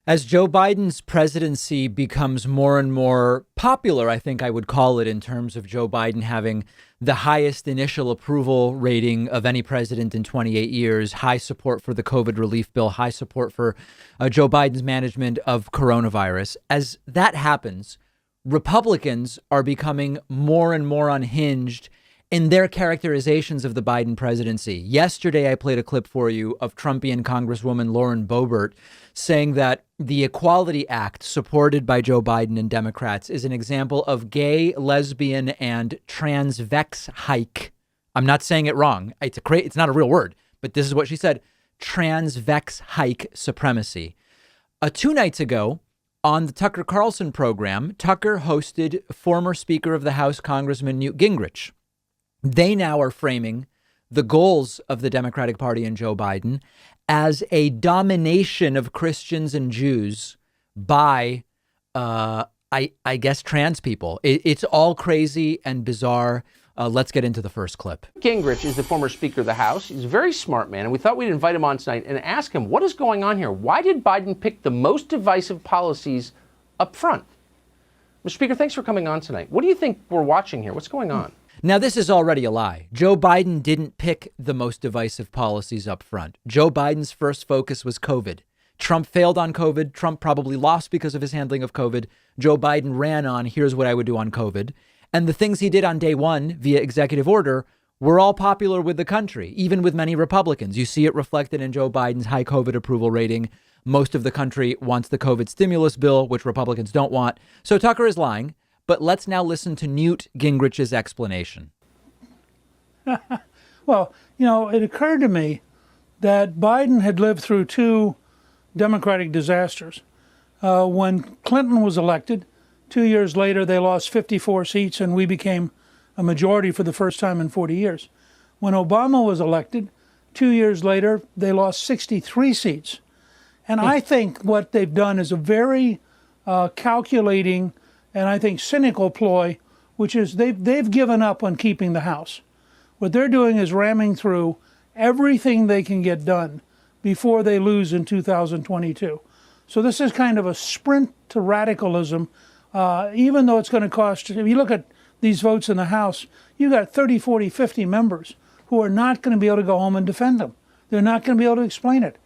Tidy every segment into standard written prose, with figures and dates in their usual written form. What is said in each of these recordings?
As Joe Biden's presidency becomes more and more popular, I think I would call it, in terms of Joe Biden having the highest initial approval rating of any president in 28 years, high support for the COVID relief bill, high support for Joe Biden's management of coronavirus. As that happens, Republicans are becoming more and more unhinged in their characterizations of the Biden presidency. Yesterday, I played a clip for you of Trumpian Congresswoman Lauren Boebert saying that the Equality Act supported by Joe Biden and Democrats is an example of gay, lesbian, and transvex hike. I'm not saying it wrong. It's not a real word, but this is what she said. Transvex hike supremacy. 2 nights ago, on the Tucker Carlson program, Tucker hosted former Speaker of the House, Congressman Newt Gingrich. They now are framing the goals of the Democratic Party and Joe Biden as a domination of Christians and Jews by, I guess, trans people. It's all crazy and bizarre. Let's get into the first clip. Gingrich is the former Speaker of the House. He's a very smart man, and we thought we'd invite him on tonight and ask him, what is going on here? Why did Biden pick the most divisive policies up front? Mr. Speaker, thanks for coming on tonight. What do you think we're watching here? What's going on? Now, this is already a lie. Joe Biden didn't pick the most divisive policies up front. Joe Biden's first focus was COVID. Trump failed on COVID. Trump probably lost because of his handling of COVID. Joe Biden ran on, here's what I would do on COVID. And the things he did on day one via executive order were all popular with the country, even with many Republicans. You see it reflected in Joe Biden's high COVID approval rating. Most of the country wants the COVID stimulus bill, which Republicans don't want. So Tucker is lying. But let's now listen to Newt Gingrich's explanation. Well, it occurred to me that Biden had lived through 2 Democratic disasters. When Clinton was elected, 2 years later, they lost 54 seats and we became a majority for the first time in 40 years. When Obama was elected, 2 years later, they lost 63 seats. And I think what they've done is a very calculating and I think cynical ploy, which is they've given up on keeping the House. What they're doing is ramming through everything they can get done before they lose in 2022. So this is kind of a sprint to radicalism, even though it's going to cost, if you look at these votes in the House, you got 30, 40, 50 members who are not going to be able to go home and defend them. They're not going to be able to explain it.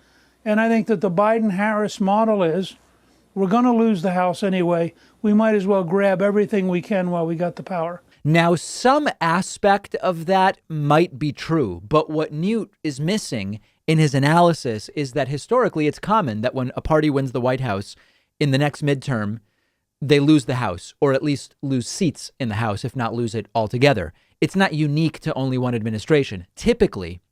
And I think that the Biden-Harris model is, we're going to lose the House anyway. We might as well grab everything we can while we got the power. Now, some aspect of that might be true, but what Newt is missing in his analysis is that historically it's common that when a party wins the White House in the next midterm, they lose the House, or at least lose seats in the House, if not lose it altogether. It's not unique to only one administration. Typically,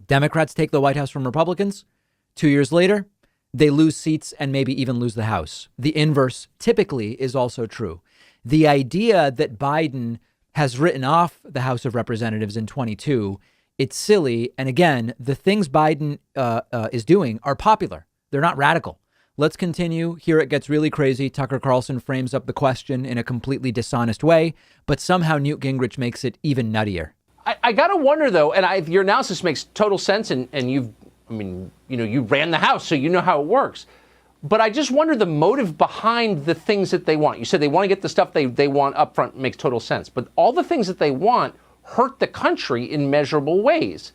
Democrats take the White House from Republicans. 2 years later, they lose seats and maybe even lose the House. The inverse typically is also true. The idea that Biden has written off the House of Representatives in 22, it's silly. And again, the things Biden is doing are popular. They're not radical. Let's continue. Here it gets really crazy. Tucker Carlson frames up the question in a completely dishonest way, but somehow Newt Gingrich makes it even nuttier. I got to wonder, though, and your analysis makes total sense, and you ran the House, so you know how it works. But I just wonder the motive behind the things that they want. You said they want to get the stuff they want up front, makes total sense. But all the things that they want hurt the country in measurable ways.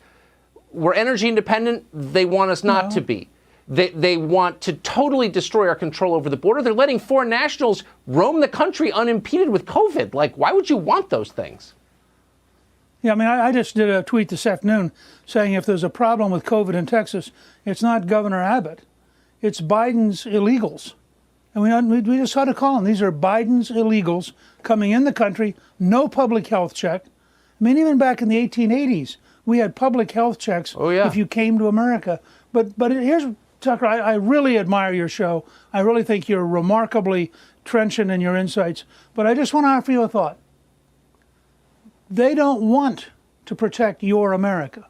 We're energy independent. They want us not to be. They want to totally destroy our control over the border. They're letting foreign nationals roam the country unimpeded with COVID. Like, why would you want those things? Yeah, I mean, I just did a tweet this afternoon saying if there's a problem with COVID in Texas, it's not Governor Abbott. It's Biden's illegals. And we just had to call them. These are Biden's illegals coming in the country, no public health check. I mean, even back in the 1880s, we had public health checks if you came to America. But here's, Tucker, I really admire your show. I really think you're remarkably trenchant in your insights. But I just want to offer you a thought. They don't want to protect your America.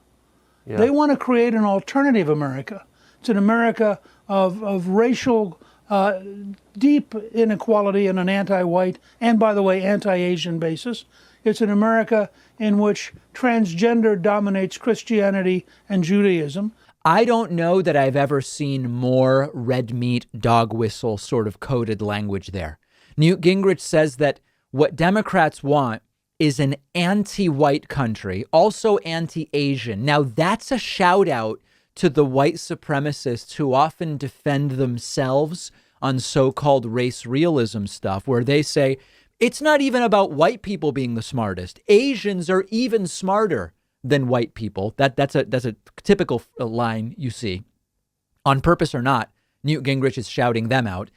Yeah. They want to create an alternative America. It's an America of racial, deep inequality in an anti-white and, by the way, anti-Asian basis. It's an America in which transgender dominates Christianity and Judaism. I don't know that I've ever seen more red meat, dog whistle sort of coded language there. Newt Gingrich says that what Democrats want is an anti-white country, also anti-Asian. Now, that's a shout out to the white supremacists who often defend themselves on so-called race realism stuff, where they say, it's not even about white people being the smartest. Asians are even smarter than white people. That's a typical line you see. On purpose or not, Newt Gingrich is shouting them out.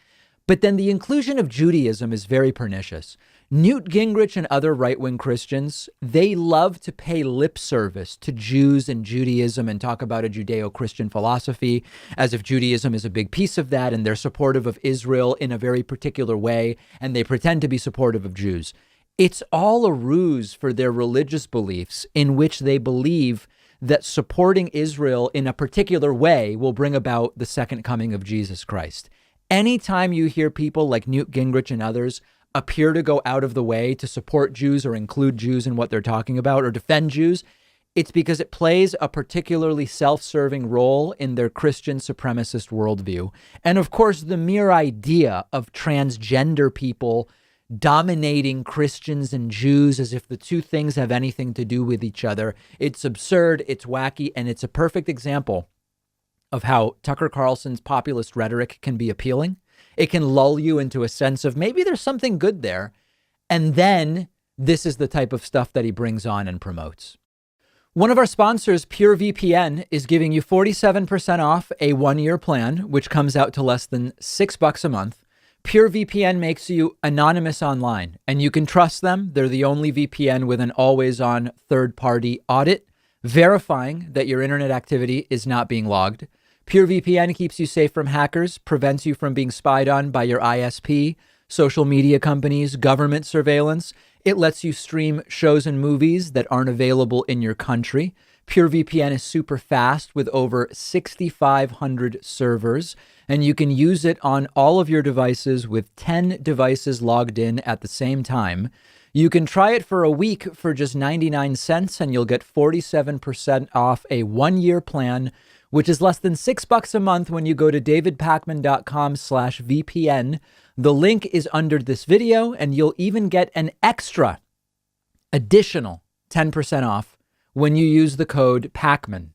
But then the inclusion of Judaism is very pernicious. Newt Gingrich and other right-wing Christians, they love to pay lip service to Jews and Judaism and talk about a Judeo-Christian philosophy as if Judaism is a big piece of that, and they're supportive of Israel in a very particular way, and they pretend to be supportive of Jews. It's all a ruse for their religious beliefs in which they believe that supporting Israel in a particular way will bring about the second coming of Jesus Christ. Anytime you hear people like Newt Gingrich and others appear to go out of the way to support Jews or include Jews in what they're talking about or defend Jews, it's because it plays a particularly self-serving role in their Christian supremacist worldview. And of course, the mere idea of transgender people dominating Christians and Jews as if the two things have anything to do with each other, it's absurd, it's wacky, and it's a perfect example of how Tucker Carlson's populist rhetoric can be appealing. It can lull you into a sense of maybe there's something good there. And then this is the type of stuff that he brings on and promotes. One of our sponsors, PureVPN, is giving you 47% off a 1-year plan, which comes out to less than $6 a month. PureVPN makes you anonymous online, and you can trust them. They're the only VPN with an always-on third-party audit, verifying that your internet activity is not being logged. PureVPN keeps you safe from hackers, prevents you from being spied on by your ISP, social media companies, government surveillance. It lets you stream shows and movies that aren't available in your country. PureVPN is super fast with over 6,500 servers, and you can use it on all of your devices with 10 devices logged in at the same time. You can try it for a week for just 99 cents, and you'll get 47% off a 1-year plan, which is less than $6 a month when you go to davidpakman.com/VPN. The link is under this video, and you'll even get an extra additional 10% off when you use the code Pakman.